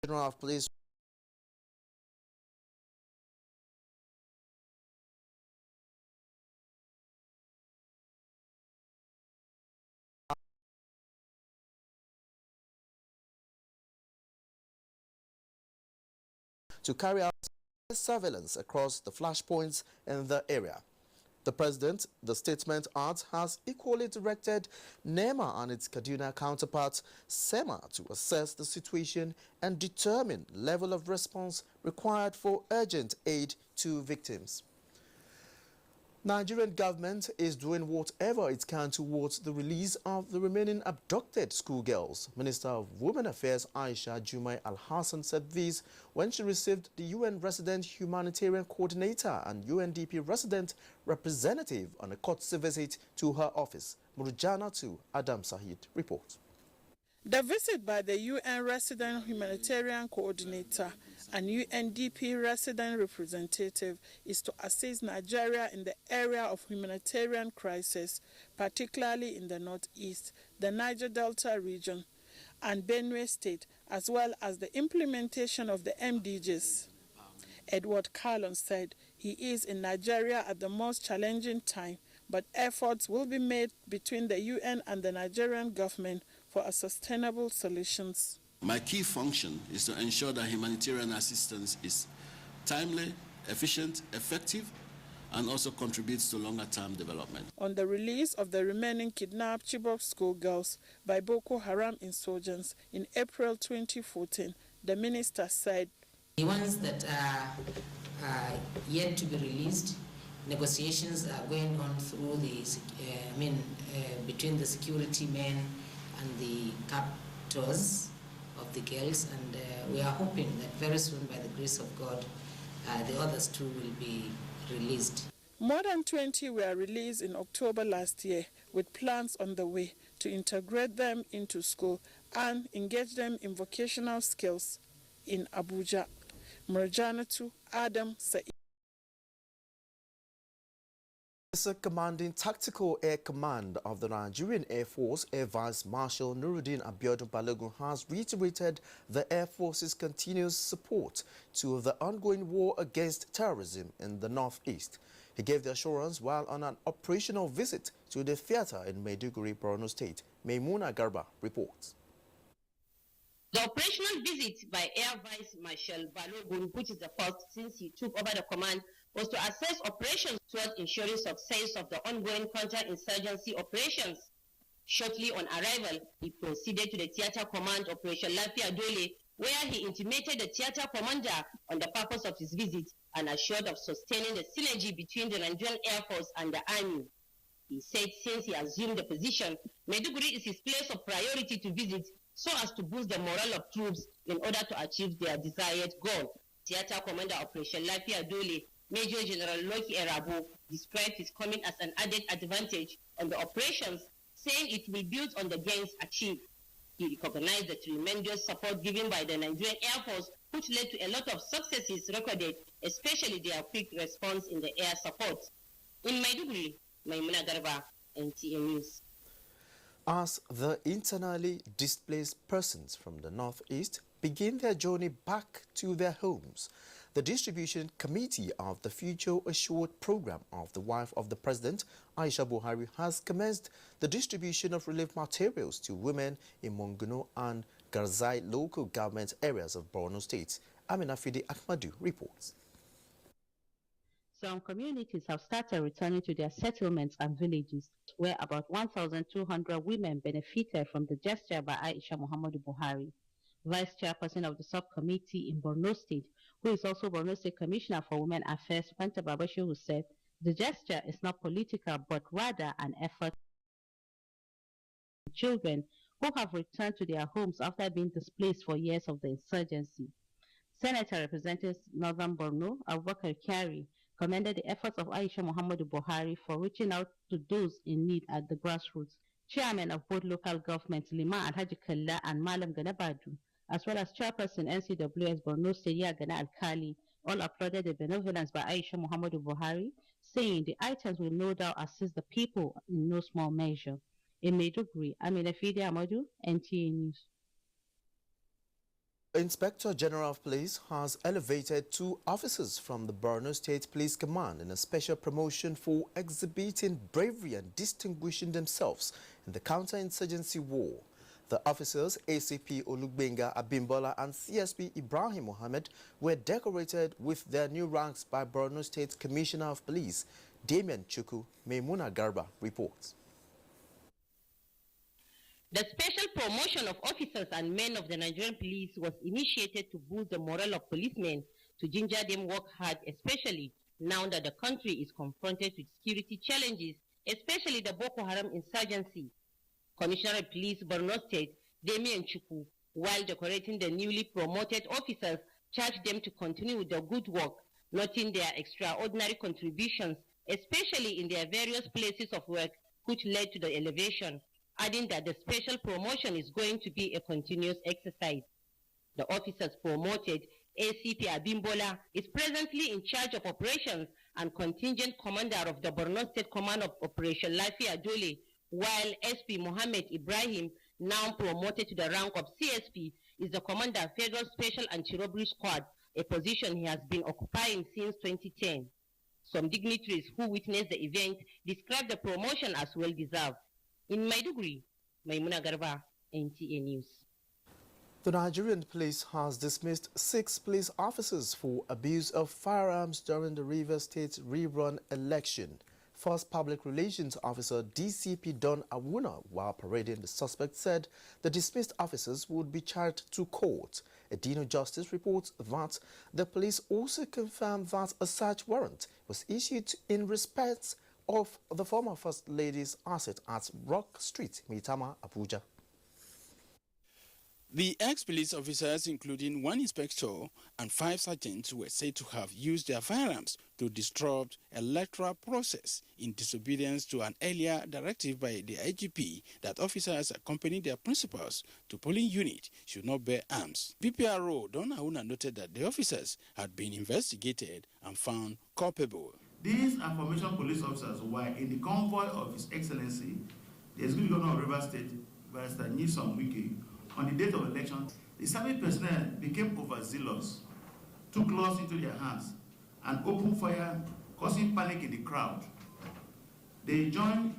General of Police to carry out surveillance across the flashpoints in the area. The president, the statement adds, has equally directed NEMA and its Kaduna counterpart, SEMA, to assess the situation and determine level of response required for urgent aid to victims. Nigerian government is doing whatever it can towards the release of the remaining abducted schoolgirls. Minister of Women Affairs Aisha Jumai Al-Hassan said this when she received the UN resident humanitarian coordinator and UNDP resident representative on a courtesy visit to her office. Murjana to Adam Sahid reports. The visit by the UN resident humanitarian coordinator and UNDP resident representative is to assist Nigeria in the area of humanitarian crisis, particularly in the northeast, the Niger Delta region, and Benue State, as well as the implementation of the MDGs. Edward Carlon said he is in Nigeria at the most challenging time, but efforts will be made between the UN and the Nigerian government for a sustainable solutions. My key function is to ensure that humanitarian assistance is timely, efficient, effective, and also contributes to longer-term development. On the release of the remaining kidnapped Chibok schoolgirls by Boko Haram insurgents in April 2014, the minister said, "The ones that are yet to be released, negotiations are going on through between the security men and the captors of the girls, and we are hoping that very soon, by the grace of God, the others too will be released." More than 20 were released in October last year, with plans on the way to integrate them into school and engage them in vocational skills in Abuja. Murjanatu Adam Said. Commanding Tactical Air Command of the Nigerian Air Force, Air Vice Marshal Nuruddin Abiodun Balogun, has reiterated the Air Force's continuous support to the ongoing war against terrorism in the northeast. He gave the assurance while on an operational visit to the theater in Maiduguri, Borno State. Maimuna Garba reports. The operational visit by Air Vice Marshal Balogun, which is the first since he took over the command, was to assess operations towards ensuring success of the ongoing counter-insurgency operations. Shortly on arrival, he proceeded to the theater command Operation Lafia Dole, where he intimated the theater commander on the purpose of his visit and assured of sustaining the synergy between the Nigerian Air Force and the Army. He said since he assumed the position, Maiduguri is his place of priority to visit so as to boost the morale of troops in order to achieve their desired goal. Theater Commander Operation Lafia Dole, Major General Loki Erabo, described his coming as an added advantage on the operations, saying it will build on the gains achieved. He recognized the tremendous support given by the Nigerian Air Force, which led to a lot of successes recorded, especially their quick response in the air support. In Maiduguri, Maimuna Garba, NTA News. As the internally displaced persons from the northeast begin their journey back to their homes, the Distribution Committee of the Future Assured Program of the wife of the President, Aisha Buhari, has commenced the distribution of relief materials to women in Monguno and Garzai local government areas of Borno State. Amina Fidi Ahmadu reports. Some communities have started returning to their settlements and villages, where about 1,200 women benefited from the gesture by Aisha Muhammadu Buhari, Vice Chairperson of the subcommittee in Borno State, who is also Borno State Commissioner for Women Affairs, Fanta Babashu, who said the gesture is not political but rather an effort to children who have returned to their homes after being displaced for years of the insurgency. Senator representing Northern Borno, Abubakar Kyari, commended the efforts of Aisha Muhammadu Buhari for reaching out to those in need at the grassroots. Chairman of both local governments, Lima Alhaji Kalla and Malam Ganabadu, as well as Chairperson NCWS Borno State Gana Alkali, all applauded the benevolence by Aisha Muhammadu Buhari, saying the items will no doubt assist the people in no small measure. In Maiduguri, Amina Fidi Amadu, NTA News. Inspector General of Police has elevated 2 officers from the Borno State Police Command in a special promotion for exhibiting bravery and distinguishing themselves in the counter-insurgency war. The officers, ACP Olugbenga Abimbola and CSP Ibrahim Mohammed, were decorated with their new ranks by Borno State Commissioner of Police, Damian Chuku. Maimuna Garba reports. The special promotion of officers and men of the Nigerian police was initiated to boost the morale of policemen, to ginger them work hard, especially now that the country is confronted with security challenges, especially the Boko Haram insurgency. Commissioner of Police Borno State, Damian Chuku, while decorating the newly promoted officers, charged them to continue with the good work, noting their extraordinary contributions, especially in their various places of work, which led to the elevation, adding that the special promotion is going to be a continuous exercise. The officers promoted, ACP Abimbola, is presently in charge of operations and contingent commander of the Borno State Command of Operation Lafia Dole, while SP Mohammed Ibrahim, now promoted to the rank of CSP, is the commander of Federal Special Anti-Robbery Squad, a position he has been occupying since 2010. Some dignitaries who witnessed the event described the promotion as well-deserved. In Maiduguri, Maimuna Garba, NTA News. The Nigerian police has dismissed 6 police officers for abuse of firearms during the Rivers State rerun election. First Public Relations Officer DCP Don Awuna, while parading the suspect, said the dismissed officers would be charged to court. Edino Justice reports that the police also confirmed that a search warrant was issued in respect of the former First Lady's asset at Rock Street, Maitama, Abuja. The ex-police officers, including 1 inspector and 5 sergeants, were said to have used their firearms to disrupt electoral process in disobedience to an earlier directive by the IGP that officers accompanying their principals to polling unit should not bear arms. VPRO Don Auna noted that the officers had been investigated and found culpable. These are formation police officers were in the convoy of His Excellency, the Executive Governor of Rivers State, Mr. Nyesom Wike. On the date of election, the service personnel became overzealous, took laws into their hands, and opened fire, causing panic in the crowd. They joined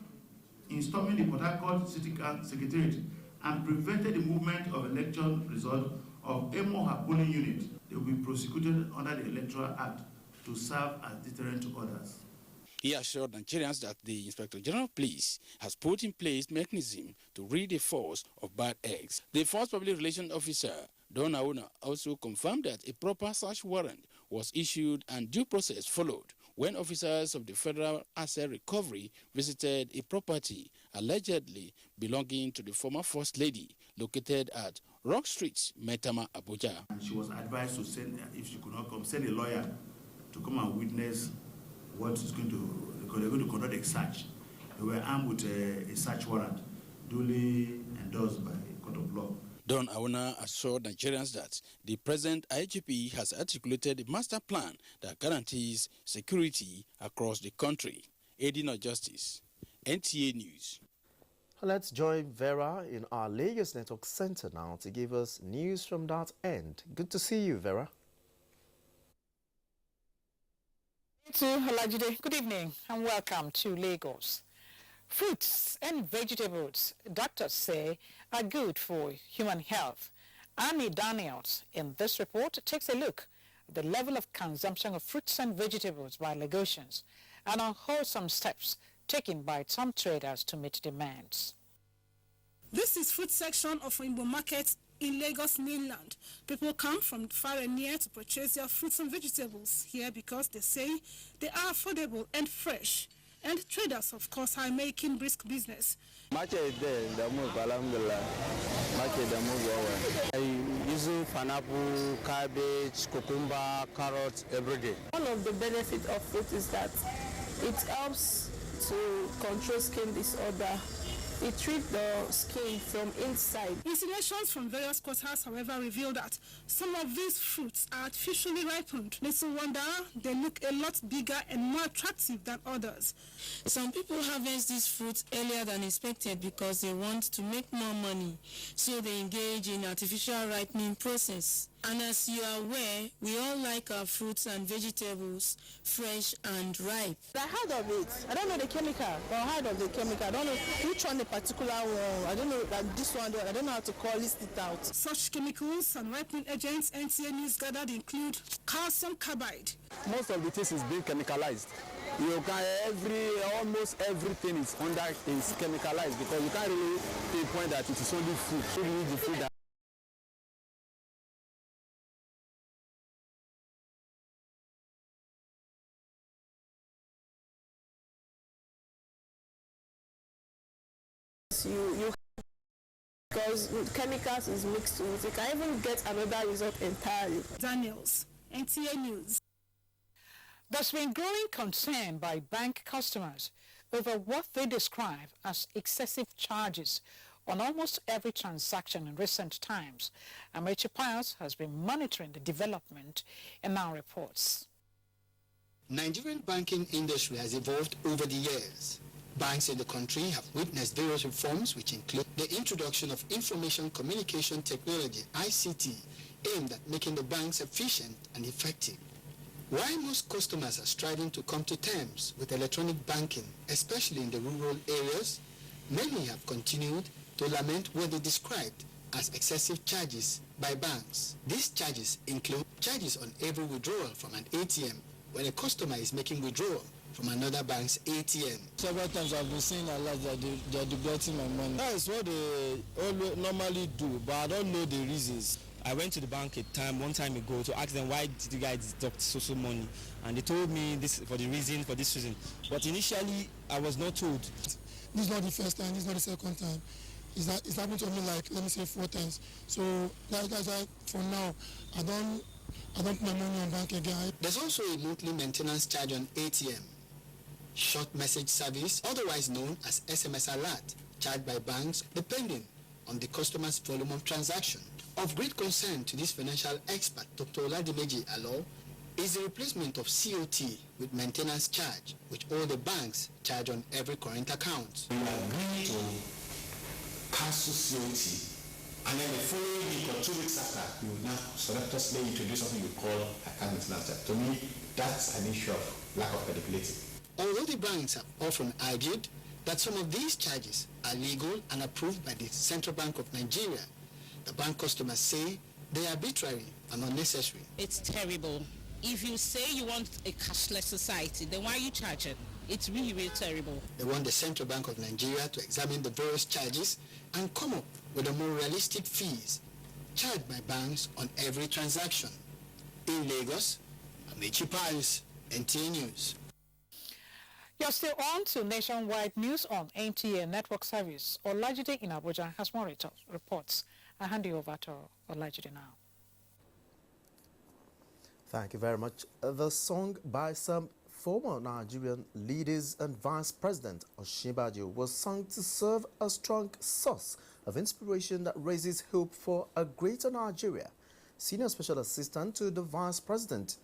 in storming the Port Harcourt City Secretariat and prevented the movement of election result of Emoha polling unit. They will be prosecuted under the Electoral Act to serve as deterrent to others. He assured Nigerians that the Inspector General of Police has put in place mechanism to rid the force of bad eggs. The First Public Relations Officer, Don Auna, also confirmed that a proper search warrant was issued and due process followed when officers of the Federal Asset Recovery visited a property allegedly belonging to the former First Lady located at Rock Street, Maitama, Abuja. And she was advised to send, if she could not come, send a lawyer to come and witness what is going to, because they're going to conduct a search. They were armed with a search warrant, duly endorsed by a court of law. Don Auna assured Nigerians that the present IGP has articulated a master plan that guarantees security across the country. Edino Justice, NTA News. Let's join Vera in our Lagos Network Center now to give us news from that end. Good to see you, Vera. Good evening and welcome to Lagos. Fruits and vegetables, doctors say, are good for human health. Annie Daniels in this report takes a look at the level of consumption of fruits and vegetables by Lagosians and unwholesome steps taken by some traders to meet demands. This is fruit section of Rainbow Market in Lagos mainland. People come from far and near to purchase their fruits and vegetables here because they say they are affordable and fresh. And traders, of course, are making brisk business. Market is there, I use pineapple, cabbage, cucumber, carrots every day. One of the benefits of fruit is that it helps to control skin disorder. It treats the skin from inside. Insinuations from various quarters, however, reveal that some of these fruits are artificially ripened. Little wonder they look a lot bigger and more attractive than others. Some people harvest these fruits earlier than expected because they want to make more money, so they engage in artificial ripening process. And as you are aware, we all like our fruits and vegetables fresh and ripe. I heard of it. I don't know the chemical, but I heard of the chemical. I don't know which one the particular one. I don't know like this one. I don't know how to list it out. Such chemicals and ripening agents NTA News gathered include calcium carbide. Most of the things is being chemicalized. You can almost everything is chemicalized because you can't really pinpoint that it is only food. So you need the food that because chemicals is mixed with it. You can even get another result entirely. Daniels, NTA News. There's been growing concern by bank customers over what they describe as excessive charges on almost every transaction in recent times. Amaechi Pius has been monitoring the development and now reports. Nigerian banking industry has evolved over the years. Banks in the country have witnessed various reforms which include the introduction of information communication technology, ICT, aimed at making the banks efficient and effective. While most customers are striving to come to terms with electronic banking, especially in the rural areas, many have continued to lament what they described as excessive charges by banks. These charges include charges on every withdrawal from an ATM when a customer is making withdrawal from another bank's ATM. Several times I've been saying a lot that they're deducting my money. That is what they always normally do, but I don't know the reasons. I went to the bank one time ago to ask them why did you guys deduct so money, and they told me this for this reason. But initially I was not told. This is not the first time, this is not the second time. It's happened to me like, let me say 4 times. So that's why for now I don't put my money on bank again. There's also a monthly maintenance charge on ATM. Short message service, otherwise known as SMS alert, charged by banks depending on the customer's volume of transaction. Of great concern to this financial expert, Dr. Oladimeji Alo, is the replacement of COT with maintenance charge, which all the banks charge on every current account. We agree to cancel COT, and then the following week or 2 weeks after, we will now surreptitiously introduce something we call account maintenance charge. To me, that's an issue of lack of credibility. Although the banks have often argued that some of these charges are legal and approved by the Central Bank of Nigeria, the bank customers say they are arbitrary and unnecessary. It's terrible. If you say you want a cashless society, then why are you charging? It's really, really terrible. They want the Central Bank of Nigeria to examine the various charges and come up with a more realistic fees charged by banks on every transaction. In Lagos, Amaechi Pius, NTA News. You're still on to nationwide news on NTA Network Service. Olajide in Abuja has more reports. I hand you over to Olajide now. Thank you very much. The song by some former Nigerian leaders and Vice President Osinbajo was sung to serve a strong source of inspiration that raises hope for a greater Nigeria. Senior Special Assistant to the Vice President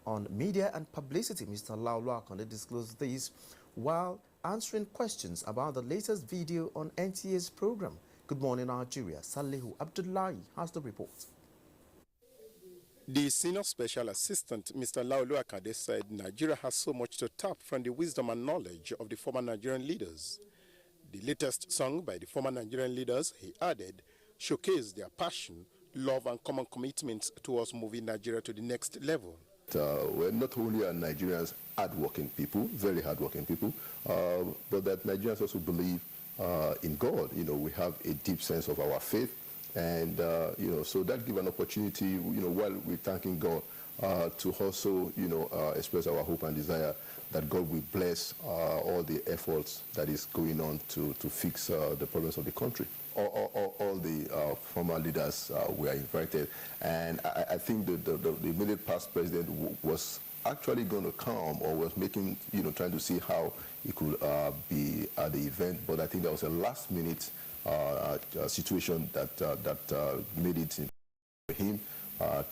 on Media and Publicity, Mr. Laulu Akonde, disclosed this while answering questions about the latest video on NTA's program. Good morning, Nigeria. Salihu Abdullahi has the report. The Senior Special Assistant, Mr. Laulu Akonde, said Nigeria has so much to tap from the wisdom and knowledge of the former Nigerian leaders. The latest song by the former Nigerian leaders, he added, showcased their passion, love and common commitments towards moving Nigeria to the next level. We're not only are Nigerians hardworking people, very hardworking people, but that Nigerians also believe in God. You know, we have a deep sense of our faith, and you know, so that gives an opportunity, you know, while we're thanking God, to also, you know, express our hope and desire that God will bless all the efforts that is going on to fix the problems of the country. All the former leaders were invited, and I think the immediate past president was actually going to come, or was making, trying to see how he could be at the event, but I think there was a last-minute situation that made it for him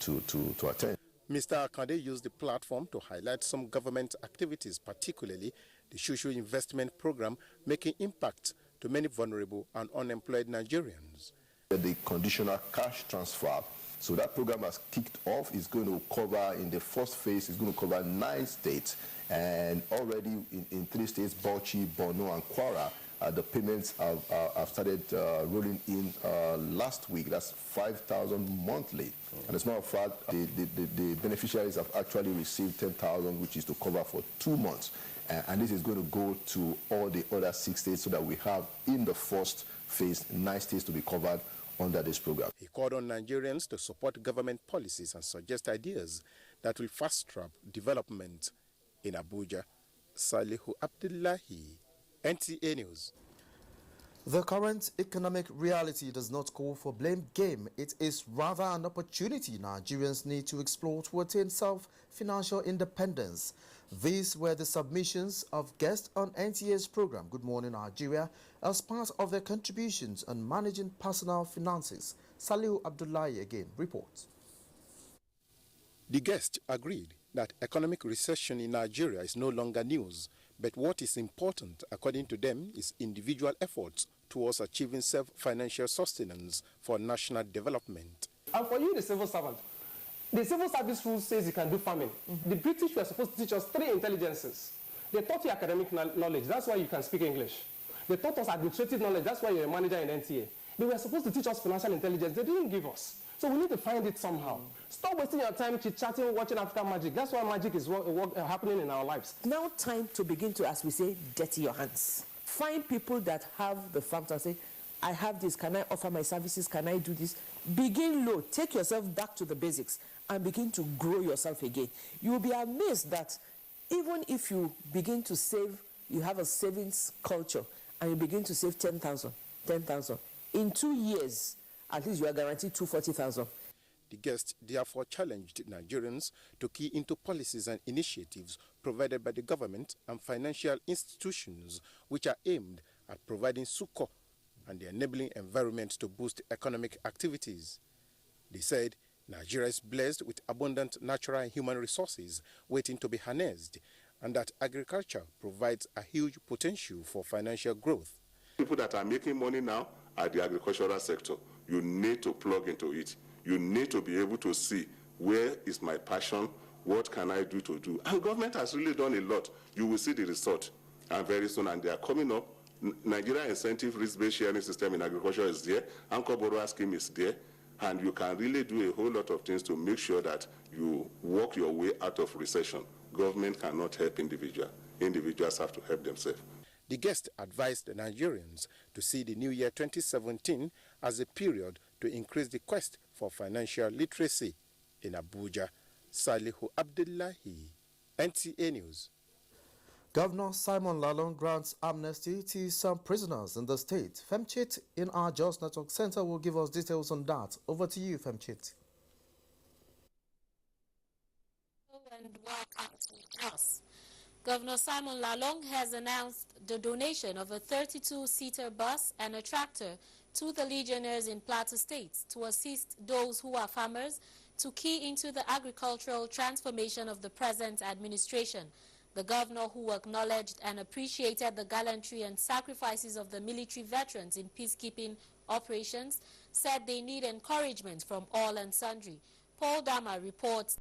to attend. Mr. Akande used the platform to highlight some government activities, particularly the social investment program, making impact to many vulnerable and unemployed Nigerians. The conditional cash transfer, so that program has kicked off. It's going to cover, in the first phase, it's going to cover 9 states, and already in 3 states, Bauchi, Borno, and Kwara, the payments have started rolling in last week. That's 5,000 monthly. And as a matter of fact, the beneficiaries have actually received 10,000, which is to cover for 2 months. And this is going to go to all the other 6 states, so that we have, in the first phase, 9 states to be covered under this program. He called on Nigerians to support government policies and suggest ideas that will fast-track development in Abuja. Salihu Abdullahi, NTA News. The current economic reality does not call for blame game. It is rather an opportunity Nigerians need to explore to attain self-financial independence. These were the submissions of guests on NTA's program Good Morning Nigeria as part of their contributions on managing personal finances. Salihu Abdullahi again reports. The guest agreed that economic recession in Nigeria is no longer news, but what is important, according to them, is individual efforts towards achieving self-financial sustenance for national development. And for you, the civil servant, the civil service rule says you can do farming. The British were supposed to teach us 3 intelligences. They taught you academic knowledge, that's why you can speak English. They taught us administrative knowledge, that's why you're a manager in NTA. They were supposed to teach us financial intelligence, they didn't give us. So we need to find it somehow. Stop wasting your time chit-chatting, watching African magic. That's why magic is happening in our lives. Now time to begin to, as we say, dirty your hands. Find people that have the facts and say, I have this, can I offer my services, can I do this? Begin low, take yourself back to the basics and begin to grow yourself again. You will be amazed that even if you begin to save, you have a savings culture and you begin to save 10,000, in 2 years, at least you are guaranteed 240,000. The guest therefore challenged Nigerians to key into policies and initiatives provided by the government and financial institutions which are aimed at providing succor and the enabling environment to boost economic activities. They said Nigeria is blessed with abundant natural and human resources waiting to be harnessed, and that agriculture provides a huge potential for financial growth. People that are making money now are the agricultural sector. You need to plug into it. You need to be able to see, where is my passion, what can I do to do? And government has really done a lot. You will see the result. And very soon, and they are coming up. Nigeria Incentive Risk-Based Sharing System in Agriculture is there. Anchor Borrower Scheme is there. And you can really do a whole lot of things to make sure that you work your way out of recession. Government cannot help individuals. Individuals have to help themselves. The guest advised the Nigerians to see the new year 2017 as a period to increase the quest for financial literacy. In Abuja, Salihu Abdullahi, NTA News. Governor Simon Lalong grants amnesty to some prisoners in the state. Femchit in our Jos Network Center will give us details on that. Over to you, Femchit. And welcome to Jos. Governor Simon Lalong has announced the donation of a 32-seater bus and a tractor to the Legionnaires in Plateau States to assist those who are farmers to key into the agricultural transformation of the present administration. The governor, who acknowledged and appreciated the gallantry and sacrifices of the military veterans in peacekeeping operations, said they need encouragement from all and sundry. Paul Dama reports.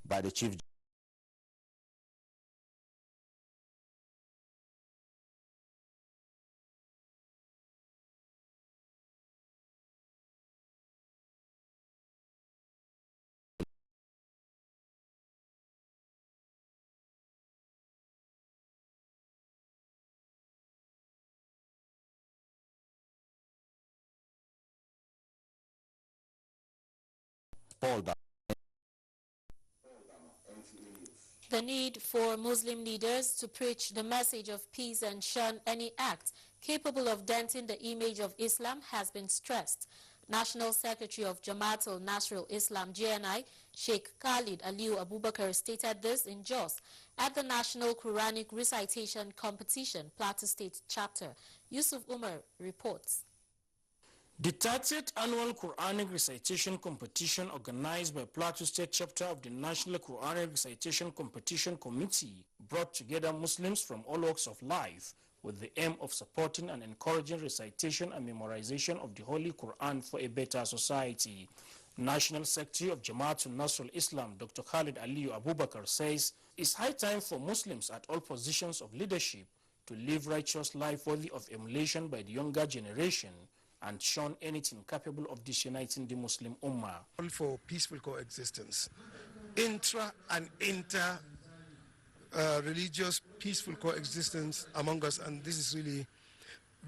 by the Chief Paul. The need for Muslim leaders to preach the message of peace and shun any act capable of denting the image of Islam has been stressed. National Secretary of Jamaat al-Nasr al-Islam JNI, Sheikh Khalid Aliu Abubakar, stated this in Jos at the National Quranic Recitation Competition, Plateau State Chapter. Yusuf Umar reports. The 30th Annual Quranic Recitation Competition, organized by Plateau State Chapter of the National Quranic Recitation Competition Committee, brought together Muslims from all walks of life with the aim of supporting and encouraging recitation and memorization of the Holy Quran for a better society. National Secretary of Jamaat al-Nasr al-Islam, Dr. Khalid Aliu Abubakar, says it's high time for Muslims at all positions of leadership to live righteous life worthy of emulation by the younger generation and shun anything capable of disuniting the Muslim Ummah. For peaceful coexistence, intra and inter religious peaceful coexistence among us, and this is really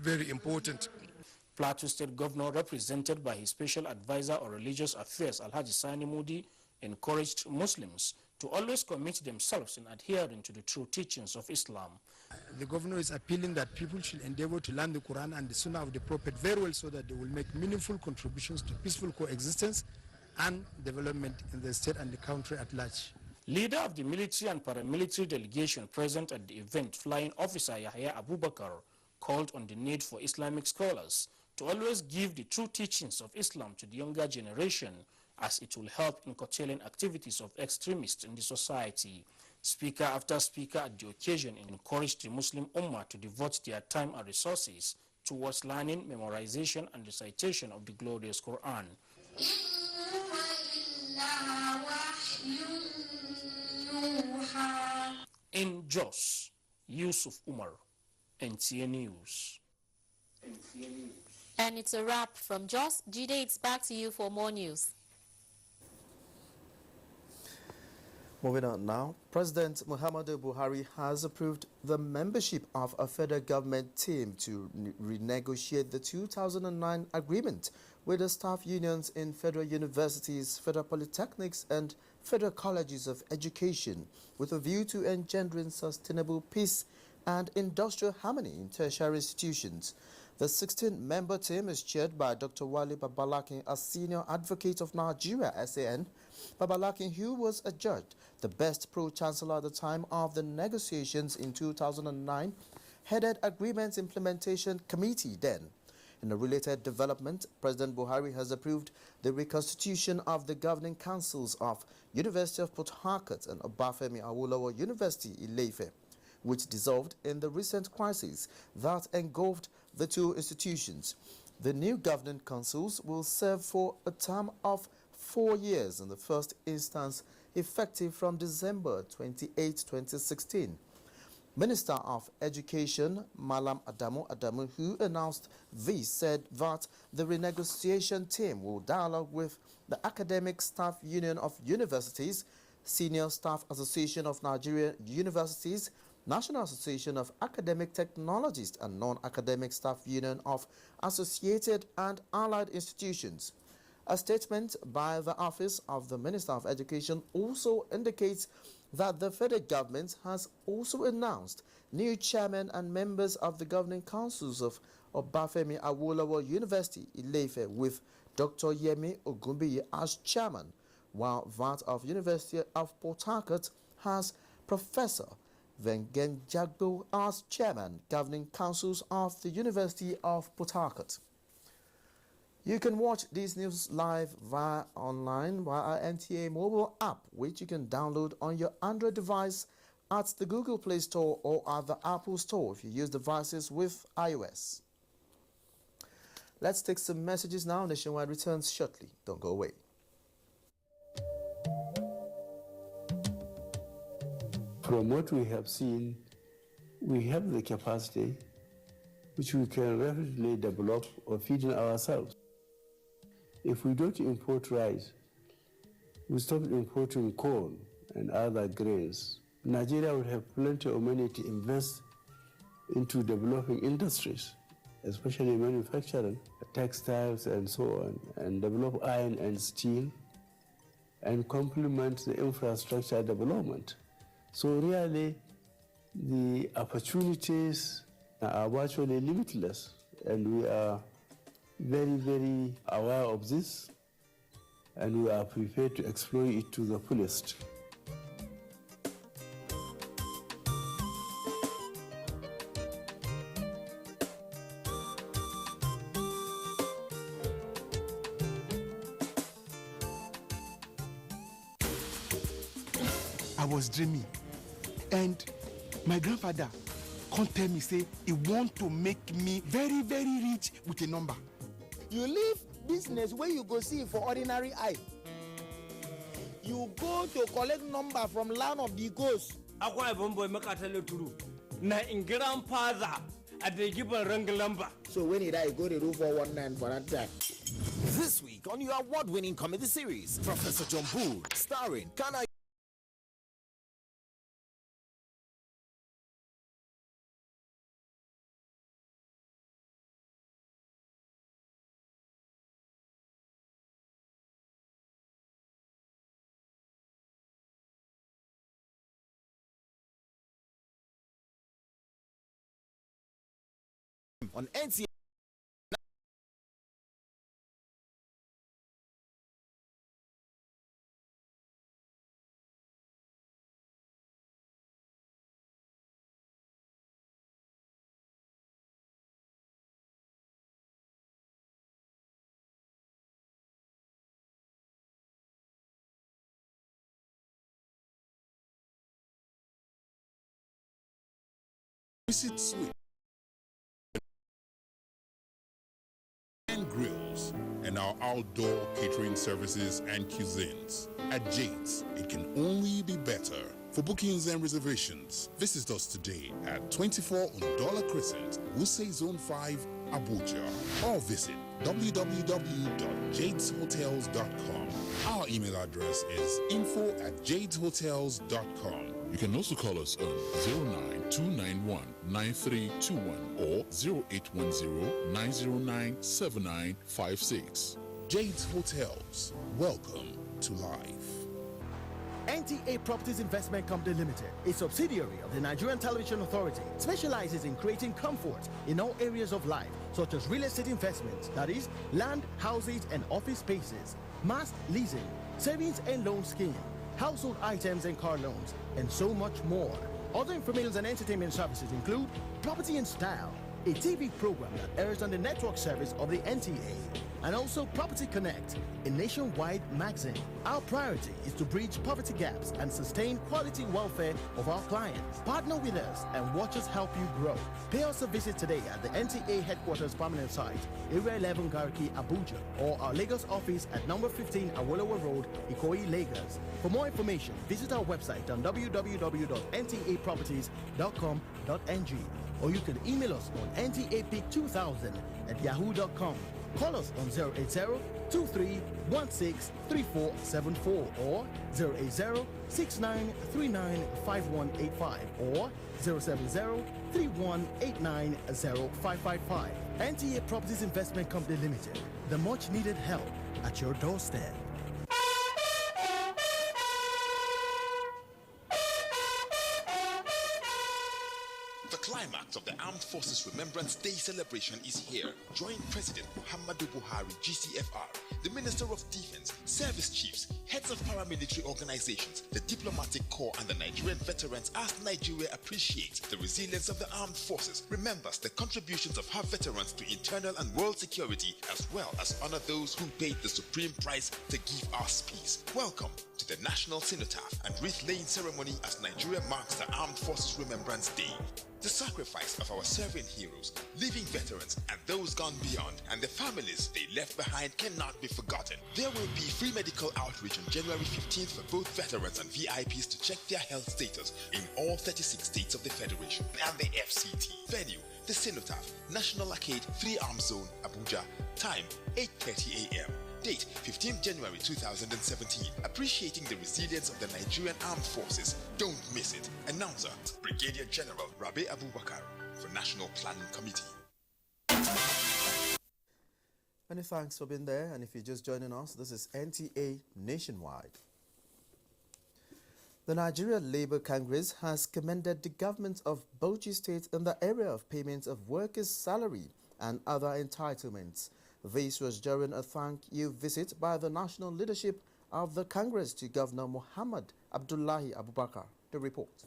very important. Plateau State Governor, represented by his Special Advisor on Religious Affairs, Alhaji Sani Moody, encouraged Muslims to always commit themselves in adhering to the true teachings of Islam. The governor is appealing that people should endeavor to learn the Quran and the Sunnah of the Prophet very well so that they will make meaningful contributions to peaceful coexistence and development in the state and the country at large. Leader of the military and paramilitary delegation present at the event, Flying Officer Yahya Abubakar, called on the need for Islamic scholars to always give the true teachings of Islam to the younger generation, as it will help in curtailing activities of extremists in the society. Speaker after speaker at the occasion encouraged the Muslim Ummah to devote their time and resources towards learning, memorization, and recitation of the glorious Quran. In Jos, Yusuf Umar, NTA News. And it's a wrap from Jos. Jide, it's back to you for more news. Moving on now, President Muhammadu Buhari has approved the membership of a federal government team to renegotiate the 2009 agreement with the staff unions in federal universities, federal polytechnics and federal colleges of education, with a view to engendering sustainable peace and industrial harmony in tertiary institutions. The 16-member team is chaired by Dr. Wale Babalakin, a senior advocate of Nigeria, SAN. Babalakin, who was adjudged the best pro-chancellor at the time of the negotiations in 2009, headed Agreements Implementation Committee then. In a related development, President Buhari has approved the reconstitution of the governing councils of University of Port Harcourt and Obafemi Awolowo University, Ile-Ife, which dissolved in the recent crisis that engulfed the two institutions. The new governing councils will serve for a term of 4 years in the first instance, effective from December 28, 2016. Minister of Education, Malam Adamu, who announced this, said that the renegotiation team will dialogue with the Academic Staff Union of Universities, Senior Staff Association of Nigerian Universities, National Association of Academic Technologists and Non-Academic Staff Union of Associated and Allied Institutions. A statement by the Office of the Minister of Education also indicates that the federal government has also announced new chairmen and members of the governing councils of Obafemi Awolowo University, Ile-Ife, with Dr. Yemi Ogunbiyi as chairman, while that of University of Port Harcourt has Professor Vengen Jagbo as chairman, governing councils of the University of Port Harcourt. You can watch these news live online via our NTA mobile app, which you can download on your Android device at the Google Play Store or at the Apple Store if you use devices with iOS. Let's take some messages now. Nationwide returns shortly. Don't go away. From what we have seen, we have the capacity which we can rapidly develop or feed in ourselves. If we don't import rice, we stop importing corn and other grains, Nigeria will have plenty of money to invest into developing industries, especially manufacturing, textiles and so on, and develop iron and steel, and complement the infrastructure development. So really, the opportunities are virtually limitless, and we are very, very aware of this, and we are prepared to exploit it to the fullest. I was dreaming, and my grandfather can't tell me, say, he want to make me very, very rich with a number. You leave business where you go see for ordinary eye. You go to collect number from land of the ghost. Akwai bomboy makatale turu. Na in grandfather at the given rangalamba. So when he die, go to do 419 for that time. This week on your award-winning comedy series, Professor John Bull, starring Kana. On NCA. Visit Suite and Grills and our outdoor catering services and cuisines. At Jade's, it can only be better. For bookings and reservations, visit us today at 24 Undola Crescent, Wuse Zone 5, Abuja, or visit www.jadeshotels.com. Our email address is info@jadeshotels.com. You can also call us on 09291-9321 or 0810-909-7956. Jade's Hotels. Welcome to life. NTA Properties Investment Company Limited, a subsidiary of the Nigerian Television Authority, specializes in creating comfort in all areas of life, such as real estate investments, that is, land, houses, and office spaces, mass leasing, savings and loan scheme, household items and car loans, and so much more. Other information and entertainment services include Property in Style, a TV program that airs on the network service of the NTA, and also Property Connect, a nationwide magazine. Our priority is to bridge poverty gaps and sustain quality welfare of our clients. Partner with us and watch us help you grow. Pay us a visit today at the NTA headquarters permanent site, Area 11 Garki, Abuja, or our Lagos office at number 15 Awolowo Road, Ikoyi, Lagos. For more information, visit our website on www.ntaproperties.com.ng, or you can email us on ntapeak2000@yahoo.com. Call us on 080-2316-3474 or 080-6939-5185 or 070-3189-0555. NTA Properties Investment Company Limited, the much needed help at your doorstep. The climax of the Armed Forces Remembrance Day celebration is here. Join President Muhammadu Buhari, GCFR, the Minister of Defense, service chiefs, heads of paramilitary organizations, the diplomatic corps, and the Nigerian veterans as Nigeria appreciates the resilience of the armed forces, remembers the contributions of her veterans to internal and world security, as well as honor those who paid the supreme price to give us peace. Welcome to the National Cenotaph and Wreath Laying Ceremony as Nigeria marks the Armed Forces Remembrance Day. the sacrifice of our serving heroes, living veterans, and those gone beyond, and the families they left behind cannot be forgotten. There will be free medical outreach on January 15th for both veterans and VIPs to check their health status in all 36 states of the Federation and the FCT. Venue, the Cenotaph, National Arcade, 3 Arm Zone, Abuja. Time, 8:30 a.m. Date, 15th January 2017. Appreciating the resilience of the Nigerian Armed Forces. Don't miss it. Announcer, Brigadier General Rabe Abubakar for National Planning Committee. Many thanks for being there, and if you're just joining us, this is NTA Nationwide. The Nigeria Labour Congress has commended the government of Bauchi State in the area of payment of workers' salary and other entitlements. This was during a thank you visit by the national leadership of the Congress to Governor Muhammad Abdullahi Abubakar. The report.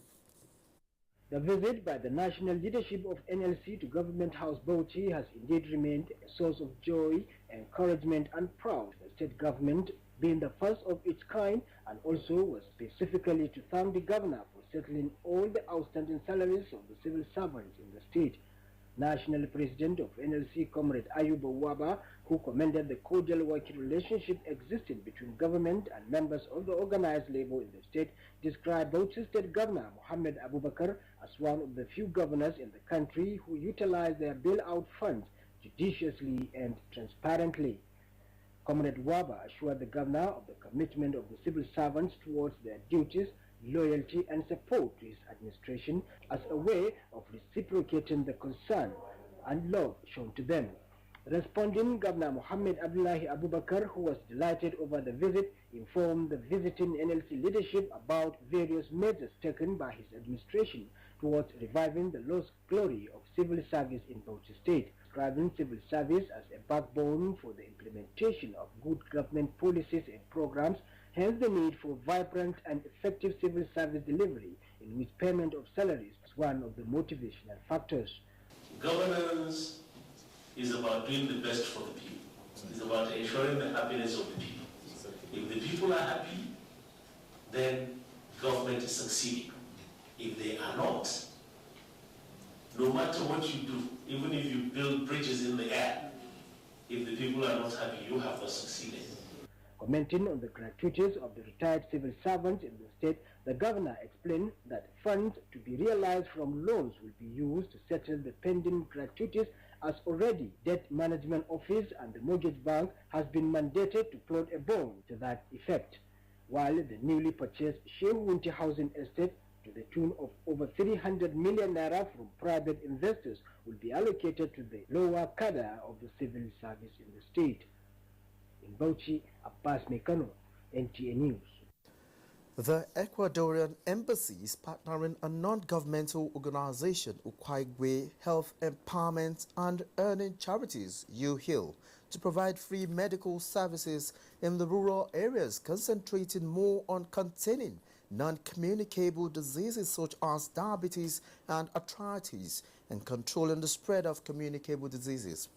The visit by the national leadership of NLC to Government House Bauchi has indeed remained a source of joy, encouragement and pride. The state government being the first of its kind, and also was specifically to thank the governor for settling all the outstanding salaries of the civil servants in the state. National President of NLC, Comrade Ayuba Waba, who commended the cordial working relationship existing between government and members of the organized labor in the state, described Bauchi State Governor Muhammad Abubakar as one of the few governors in the country who utilize their bailout funds judiciously and transparently. Comrade Waba assured the governor of the commitment of the civil servants towards their duties, loyalty and support to his administration as a way of reciprocating the concern and love shown to them. Responding, Governor Muhammad Abdullahi Abubakar, who was delighted over the visit, informed the visiting NLC leadership about various measures taken by his administration towards reviving the lost glory of civil service in Bauchi State, describing civil service as a backbone for the implementation of good government policies and programs, hence the need for vibrant and effective civil service delivery in which payment of salaries is one of the motivational factors. Governance is about doing the best for the people. It's about ensuring the happiness of the people. If the people are happy, then government is succeeding. If they are not, no matter what you do, even if you build bridges in the air, if the people are not happy, you have not succeeded. Commenting on the gratuities of the retired civil servants in the state, the governor explained that funds to be realized from loans will be used to settle the pending gratuities, as already Debt Management Office and the Mortgage Bank has been mandated to plot a bond to that effect, while the newly purchased Sheikh Wunti Housing Estate to the tune of over 300 million naira from private investors will be allocated to the lower cadre of the civil service in the state. In Bauchi, Abbas Mekano, NTA News. The Ecuadorian Embassy is partnering a non-governmental organization, Ukwaigwe Health Empowerment and Earning Charities, UHIL, to provide free medical services in the rural areas, concentrating more on containing non-communicable diseases such as diabetes and arthritis and controlling the spread of communicable diseases.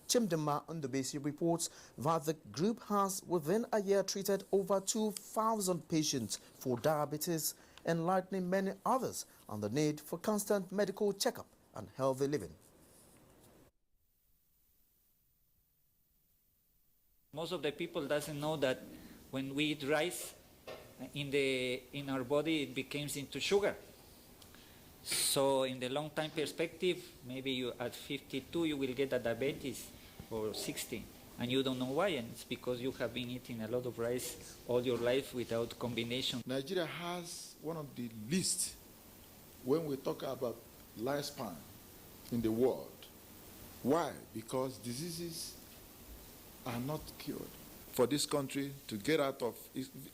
Chimdema Ndubesi reports that the group has within a year treated over 2,000 patients for diabetes, enlightening many others on the need for constant medical checkup and healthy living. Most of the people doesn't know that when we eat rice, in our body it becomes into sugar. So in the long time perspective, maybe you at 52 you will get a diabetes, or 60, and you don't know why, and it's because you have been eating a lot of rice all your life without combination. Nigeria has one of the least when we talk about lifespan in the world. Why? Because diseases are not cured. For this country to get out of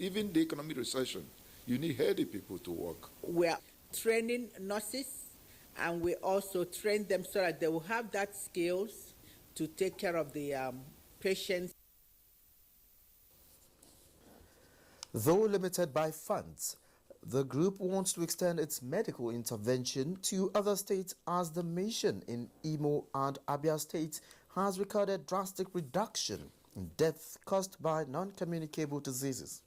even the economic recession, you need healthy people to work. We are training nurses, and we also train them so that they will have that skills to take care of the patients. Though limited by funds, the group wants to extend its medical intervention to other states, as the mission in Imo and Abia states has recorded drastic reduction in deaths caused by non-communicable diseases.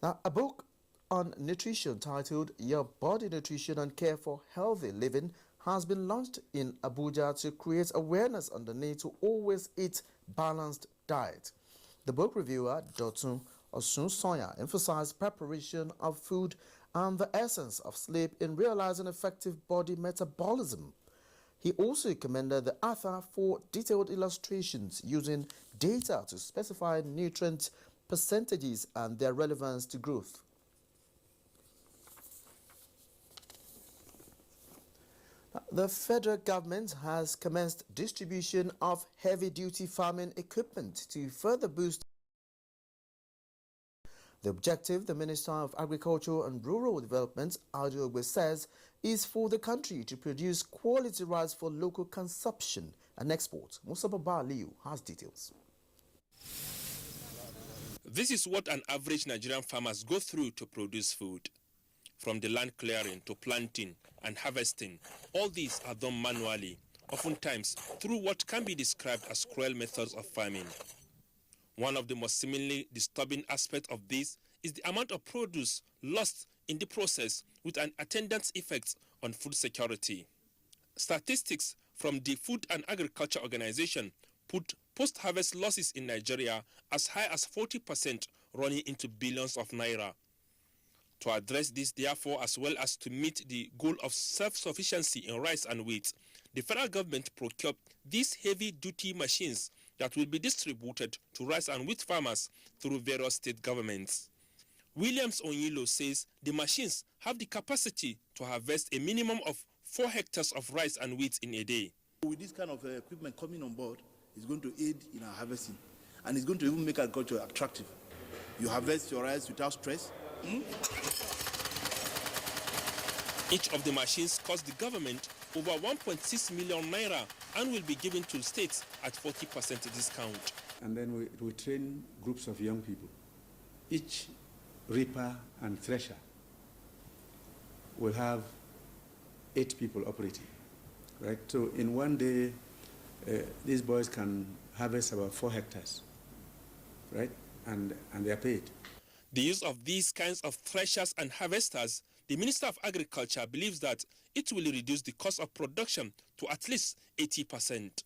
Now, a book on nutrition titled Your Body Nutrition and Care for Healthy Living has been launched in Abuja to create awareness on the need to always eat balanced diet. The book reviewer, Dotun Osun-Soya, emphasized preparation of food and the essence of sleep in realizing effective body metabolism. He also commended the author for detailed illustrations using data to specify nutrient percentages and their relevance to growth. The federal government has commenced distribution of heavy-duty farming equipment to further boost the objective. The Minister of Agriculture and Rural Development, Adeogbe, says is for the country to produce quality rice for local consumption and export. Musa Baba Aliyu has details. This is what an average Nigerian farmers go through to produce food. From the land clearing to planting and harvesting, all these are done manually, oftentimes through what can be described as cruel methods of farming. One of the most seemingly disturbing aspects of this is the amount of produce lost in the process, with an attendant effect on food security. Statistics from the Food and Agriculture Organization put post-harvest losses in Nigeria as high as 40%, running into billions of naira. To address this, therefore, as well as to meet the goal of self-sufficiency in rice and wheat, the federal government procured these heavy-duty machines that will be distributed to rice and wheat farmers through various state governments. Williams Onyilo says the machines have the capacity to harvest a minimum of 4 hectares of rice and wheat in a day. With this kind of equipment coming on board, it's going to aid in our harvesting, and it's going to even make agriculture attractive. You harvest your rice without stress. Each of the machines cost the government over 1.6 million naira and will be given to states at 40% discount. And then we train groups of young people. Each reaper and thresher will have 8 people operating, right? So in one day, these boys can harvest about 4 hectares, right? And they are paid. The use of these kinds of threshers and harvesters, the Minister of Agriculture believes that it will reduce the cost of production to at least 80%.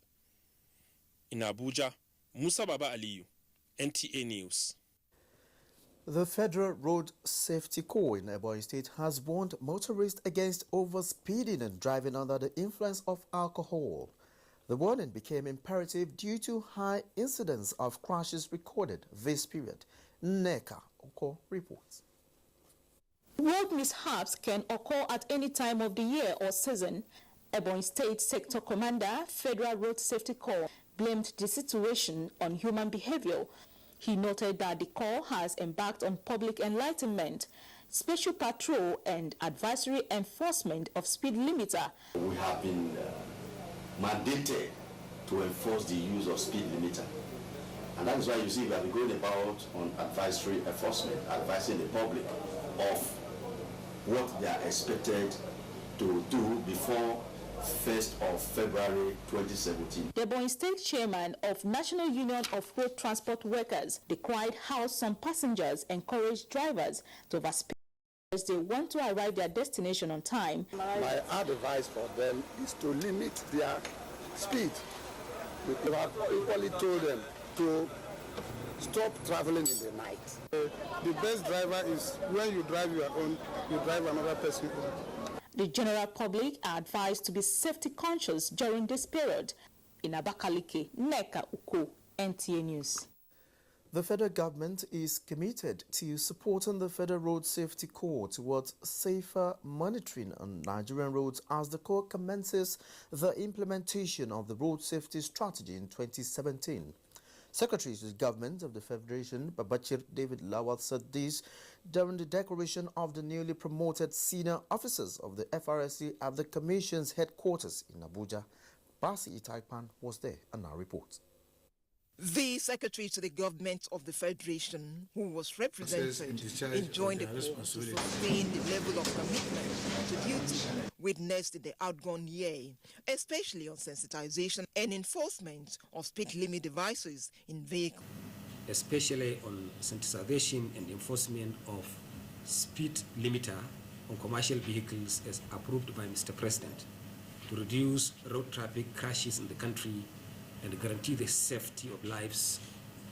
In Abuja, Musa Baba Aliyu, NTA News. The Federal Road Safety Corps in Ebonyi State has warned motorists against overspeeding and driving under the influence of alcohol. The warning became imperative due to high incidence of crashes recorded this period. Nneka Oko reports. Road mishaps can occur at any time of the year or season. Ebonyi State Sector Commander, Federal Road Safety Corps, blamed the situation on human behavior. He noted that the Corps has embarked on public enlightenment, special patrol and advisory enforcement of speed limiter. We have been mandated to enforce the use of speed limiter. And that is why you see we have been going about on advisory enforcement, advising the public of what they are expected to do before 1st of February 2017. The Ebonyi State Chairman of National Union of Road Transport Workers decried how some passengers encourage drivers to overspeed as they want to arrive their destination on time. My advice for them is to limit their speed. We have equally told them to stop traveling in the night. The best driver is when you drive your own, you drive another person home. The general public are advised to be safety conscious during this period. In Abakaliki, Nneka Uko, NTA News. The federal government is committed to supporting the Federal Road Safety Corps towards safer monitoring on Nigerian roads as the Corps commences the implementation of the Road Safety Strategy in 2017. Secretary to the Government of the Federation, Babachir David Lawal, said this during the declaration of the newly promoted senior officers of the FRSC at the Commission's headquarters in Abuja. Basi Itaipan was there and now reports. The Secretary to the Government of the Federation, who was represented, enjoined the Corps to sustain the level of commitment to duty witnessed in the outgone year, especially on sensitization and enforcement of speed limit devices in vehicles. Especially on sensitization and enforcement of speed limiter on commercial vehicles as approved by Mr. President to reduce road traffic crashes in the country and guarantee the safety of lives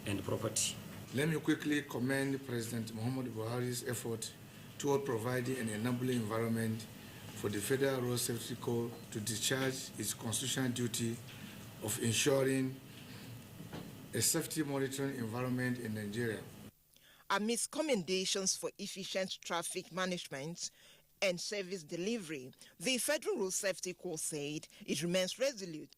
and property. Let me quickly commend President Muhammadu Buhari's effort toward providing an enabling environment for the Federal Road Safety Corps to discharge its constitutional duty of ensuring a safety monitoring environment in Nigeria. Amidst commendations for efficient traffic management and service delivery, the Federal Road Safety Corps said it remains resolute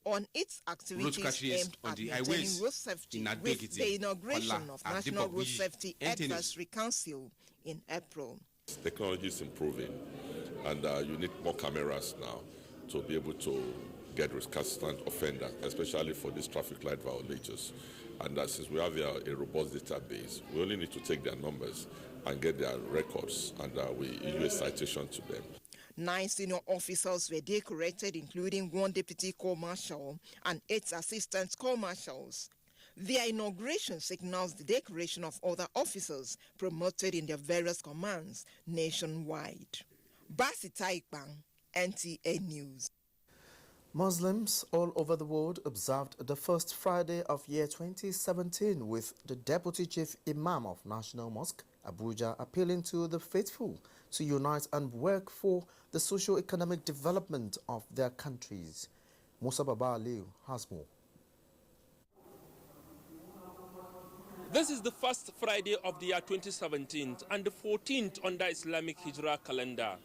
on its activities aimed at maintaining road safety with the inauguration of National Road Safety Advisory Council in April. Technology is improving, and you need more cameras now to be able to get recalcitrant offenders, especially for these traffic light violators. And since we have a robust database, we only need to take their numbers and get their records, and we issue a citation to them. 9 senior officers were decorated, including 1 deputy corps marshal and 8 assistant corps marshals. Their inauguration signals the decoration of other officers promoted in their various commands nationwide. Basi Taikbang, NTA News. Muslims all over the world observed the first Friday of year 2017 with the Deputy Chief Imam of National Mosque, Abuja, appealing to the faithful to unite and work for the socio-economic development of their countries. Musa Baba Aliu has more. This is the first Friday of the year 2017 and the 14th on the Islamic Hijrah calendar.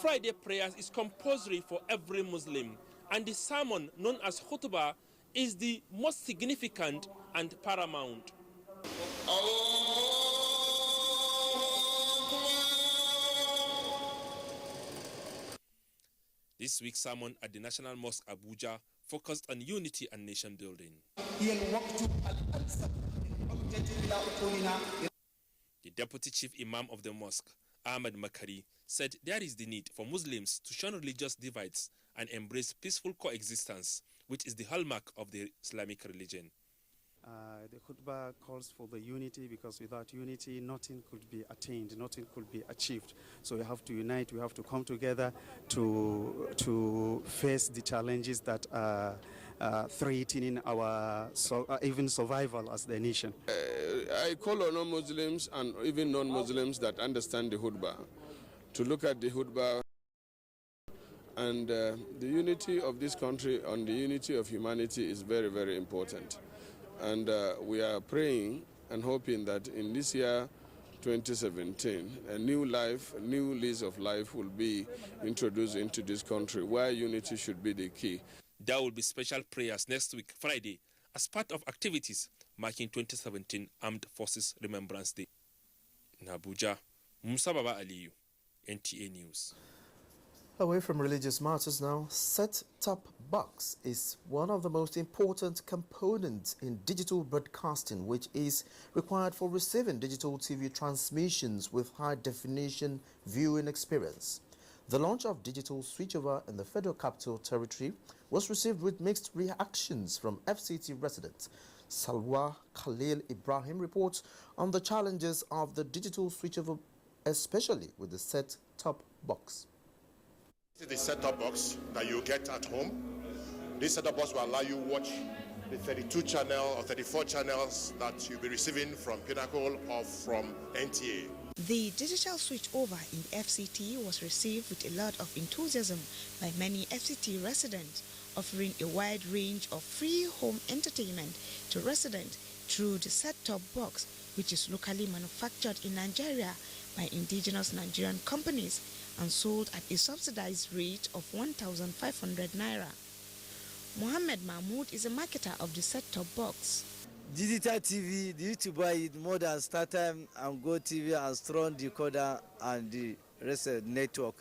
Friday prayers is compulsory for every Muslim, and the sermon known as khutbah is the most significant and paramount. This week's sermon at the National Mosque Abuja focused on unity and nation building. The Deputy Chief Imam of the mosque, Ahmed Makari, said there is the need for Muslims to shun religious divides and embrace peaceful coexistence, which is the hallmark of the Islamic religion. The khutbah calls for the unity, because without unity, nothing could be attained, nothing could be achieved. So we have to unite, we have to come together to face the challenges that are threatening our even survival as the nation. I call on all Muslims and even non-Muslims that understand the khutbah to look at the khutbah and the unity of this country and the unity of humanity is very, very important. And we are praying and hoping that in this year 2017, a new life, a new lease of life will be introduced into this country where unity should be the key. There will be special prayers next week, Friday, as part of activities marking 2017 Armed Forces Remembrance Day. In Abuja, Musa Baba Aliyu, NTA News. Away from religious matters now, set-top box is one of the most important components in digital broadcasting, which is required for receiving digital TV transmissions with high-definition viewing experience. The launch of digital switchover in the Federal Capital Territory was received with mixed reactions from FCT residents. Salwa Khalil Ibrahim reports on the challenges of the digital switchover, especially with the set-top box. This is the set-top box that you get at home. This set-top box will allow you to watch the 32 channel or 34 channels that you'll be receiving from Pinnacle or from NTA. The digital switchover in FCT was received with a lot of enthusiasm by many FCT residents, offering a wide range of free home entertainment to residents through the set-top box, which is locally manufactured in Nigeria by indigenous Nigerian companies and sold at a subsidized rate of 1,500 naira. Mohammed Mahmoud is a marketer of the set-top box. Digital TV, they used to buy it more than StarTime and Go TV and Strong Decoder and the rest of the network.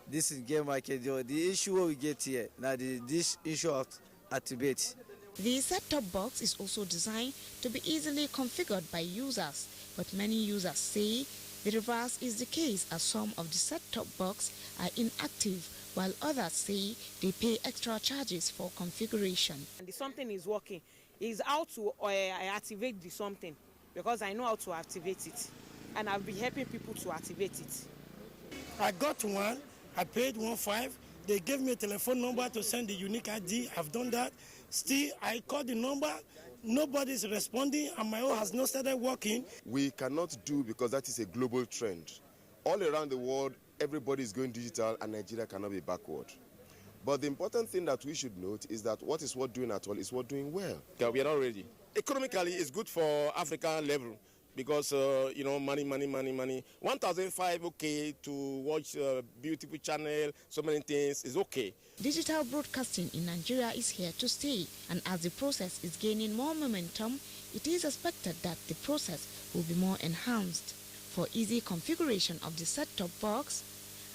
This is game market. The issue we get here, now this issue of activate. The set-top box is also designed to be easily configured by users, but many users say the reverse is the case, as some of the set-top box are inactive, while others say they pay extra charges for configuration. And the something is working. Is how to activate the something, because I know how to activate it. and I'll be helping people to activate it. I got one, I paid 1.5. They gave me a telephone number to send the unique ID. I've done that. Still, I called the number. Nobody's responding, and my own has not started working. We cannot do, because that is a global trend. All around the world, everybody is going digital, and Nigeria cannot be backward. But the important thing that we should note is that what is worth doing at all is worth doing well. Yeah, we are not ready. Economically, it's good for African level. Because, money. 1,500, okay, to watch a beautiful channel, so many things, is okay. Digital broadcasting in Nigeria is here to stay, and as the process is gaining more momentum, it is expected that the process will be more enhanced. For easy configuration of the set-top box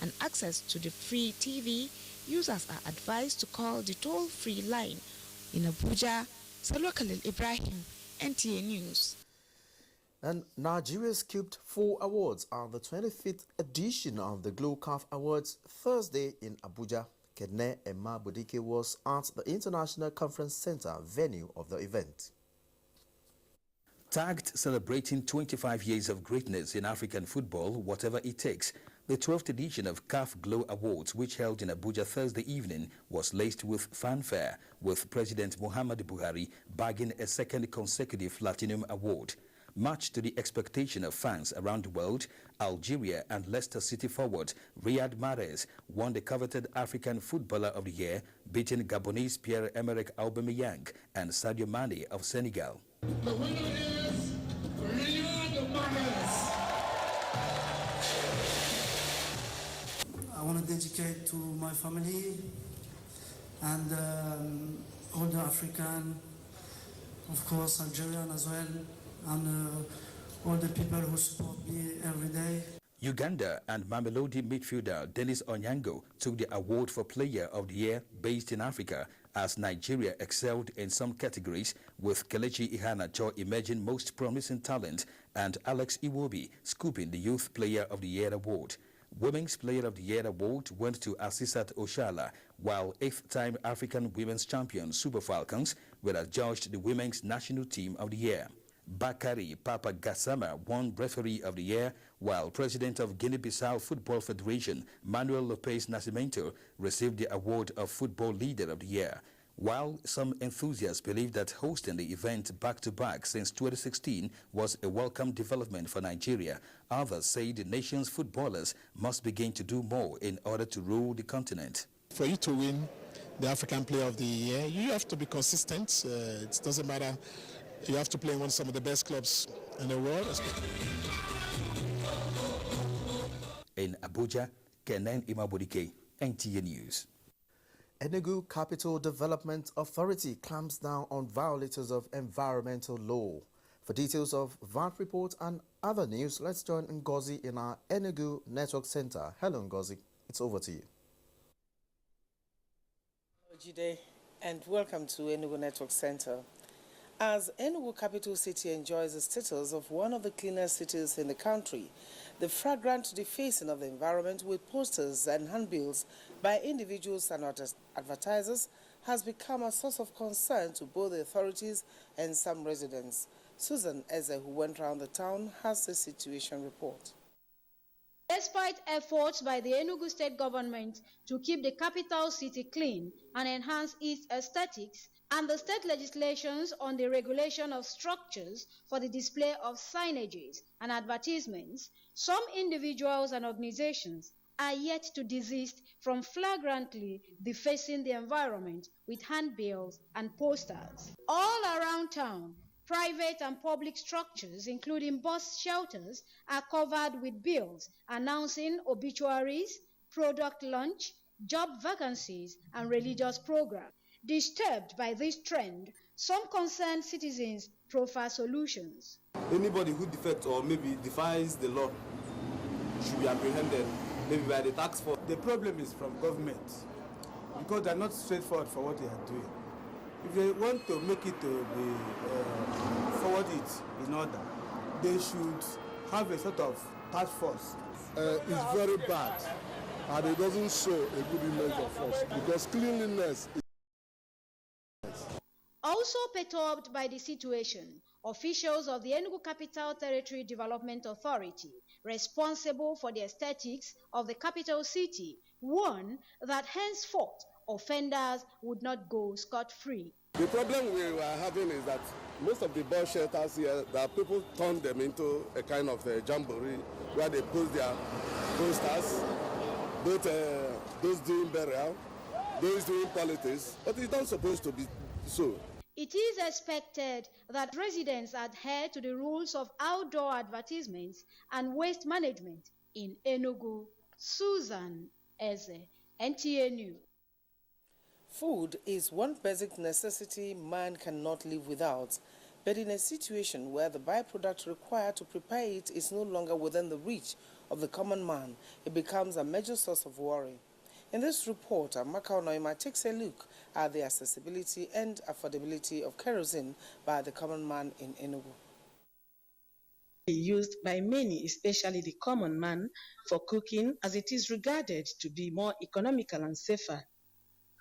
and access to the free TV, users are advised to call the toll-free line. In Abuja, Salwa Khalil Ibrahim, NTA News. And Nigeria scooped 4 awards on the 25th edition of the GLOCAF Awards Thursday in Abuja. Kedne Emma Bodike was at the International Conference Center venue of the event. Tagged celebrating 25 years of greatness in African football, whatever it takes, the 12th edition of CAF Glo Awards, which held in Abuja Thursday evening, was laced with fanfare, with President Muhammadu Buhari bagging a second consecutive Platinum Award. Much to the expectation of fans around the world, Algeria and Leicester City forward Riyad Mahrez won the coveted African Footballer of the Year, beating Gabonese Pierre-Emerick Aubameyang and Sadio Mane of Senegal. The winner is Riyad Mahrez. I want to dedicate to my family and all the African, of course Algerian as well, and all the people who support me every day. Uganda and Mamelodi midfielder Dennis Onyango took the award for Player of the Year based in Africa, as Nigeria excelled in some categories, with Kelechi Iheanacho emerging most promising talent and Alex Iwobi scooping the Youth Player of the Year award. Women's Player of the Year award went to Asisat Oshala, while 8th-time African Women's Champion Super Falcons were adjudged the Women's National Team of the Year. Bakari Papa Gassama won Referee of the Year, while President of Guinea-Bissau Football Federation Manuel Lopez Nascimento received the award of Football Leader of the Year. While some enthusiasts believe that hosting the event back-to-back since 2016 was a welcome development for Nigeria, others say the nation's footballers must begin to do more in order to rule the continent. For you to win the African Player of the Year, you have to be consistent. It doesn't matter. You have to play in some of the best clubs in the world. In Abuja, Kenan Imabodike, NTA News. Enugu Capital Development Authority clamps down on violators of environmental law. For details of that report and other news, let's join Ngozi in our Enugu Network Center. Hello, Ngozi. It's over to you. Jide, and welcome to Enugu Network Center. As Enugu capital city enjoys the status of one of the cleanest cities in the country, the flagrant defacing of the environment with posters and handbills by individuals and advertisers has become a source of concern to both the authorities and some residents. Susan Eze, who went around the town, has the situation report. Despite efforts by the Enugu state government to keep the capital city clean and enhance its aesthetics, and the state legislations on the regulation of structures for the display of signages and advertisements, some individuals and organizations are yet to desist from flagrantly defacing the environment with handbills and posters. All around town, private and public structures, including bus shelters, are covered with bills announcing obituaries, product launch, job vacancies, and religious programs. Disturbed by this trend, some concerned citizens proffer solutions. Anybody who defects or maybe defies the law should be apprehended, maybe by the task force. The problem is from government, because they're not straightforward for what they are doing. If they want to make it to be forward it in order, they should have a sort of task force. It's very bad, and it doesn't show a good image of us, because cleanliness is Also perturbed by the situation, officials of the Enugu Capital Territory Development Authority, responsible for the aesthetics of the capital city, warn that henceforth offenders would not go scot-free. The problem we are having is that most of the bus shelters here, that people turn them into a kind of a jamboree where they post their posters, both those doing burial, those doing politics, but it's not supposed to be so. It is expected that residents adhere to the rules of outdoor advertisements and waste management in Enugu. Susan Eze, NTA News. Food is one basic necessity man cannot live without, but in a situation where the byproduct required to prepare it is no longer within the reach of the common man, it becomes a major source of worry. In this report, Amaka Onoima takes a look at the accessibility and affordability of kerosene by the common man in Enugu. Used by many, especially the common man, for cooking, as it is regarded to be more economical and safer.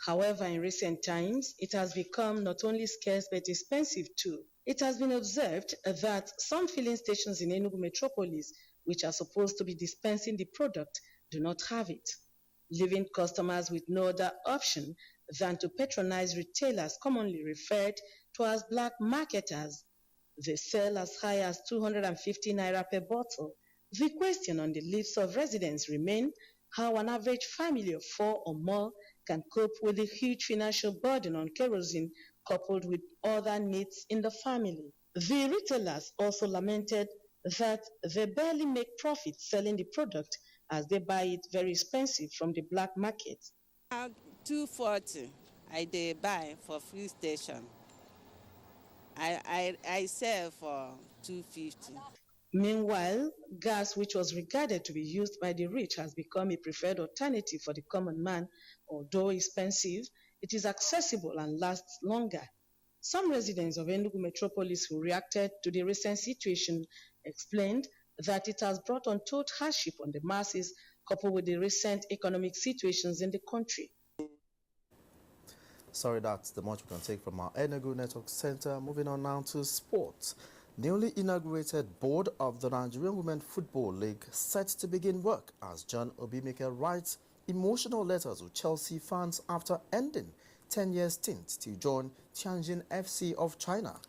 However, in recent times, it has become not only scarce but expensive too. It has been observed that some filling stations in Enugu metropolis, which are supposed to be dispensing the product, do not have it, leaving customers with no other option than to patronize retailers commonly referred to as black marketers. They sell as high as 250 naira per bottle. The question on the lips of residents remains how an average family of 4 or more can cope with the huge financial burden on kerosene coupled with other needs in the family. The retailers also lamented that they barely make profit selling the product as they buy it very expensive from the black market. 240 I dey buy for fuel station. I sell for 250. Meanwhile, gas, which was regarded to be used by the rich, has become a preferred alternative for the common man. Although expensive, it is accessible and lasts longer. Some residents of Enugu metropolis who reacted to the recent situation explained that it has brought untold hardship on the masses, coupled with the recent economic situations in the country. Sorry, that's the much we can take from our Enugu Network Center. Moving on now to sports. Newly inaugurated board of the Nigerian Women Football League set to begin work as John Obimeke writes emotional letters to Chelsea fans after ending 10-year stint to join Tianjin FC of China.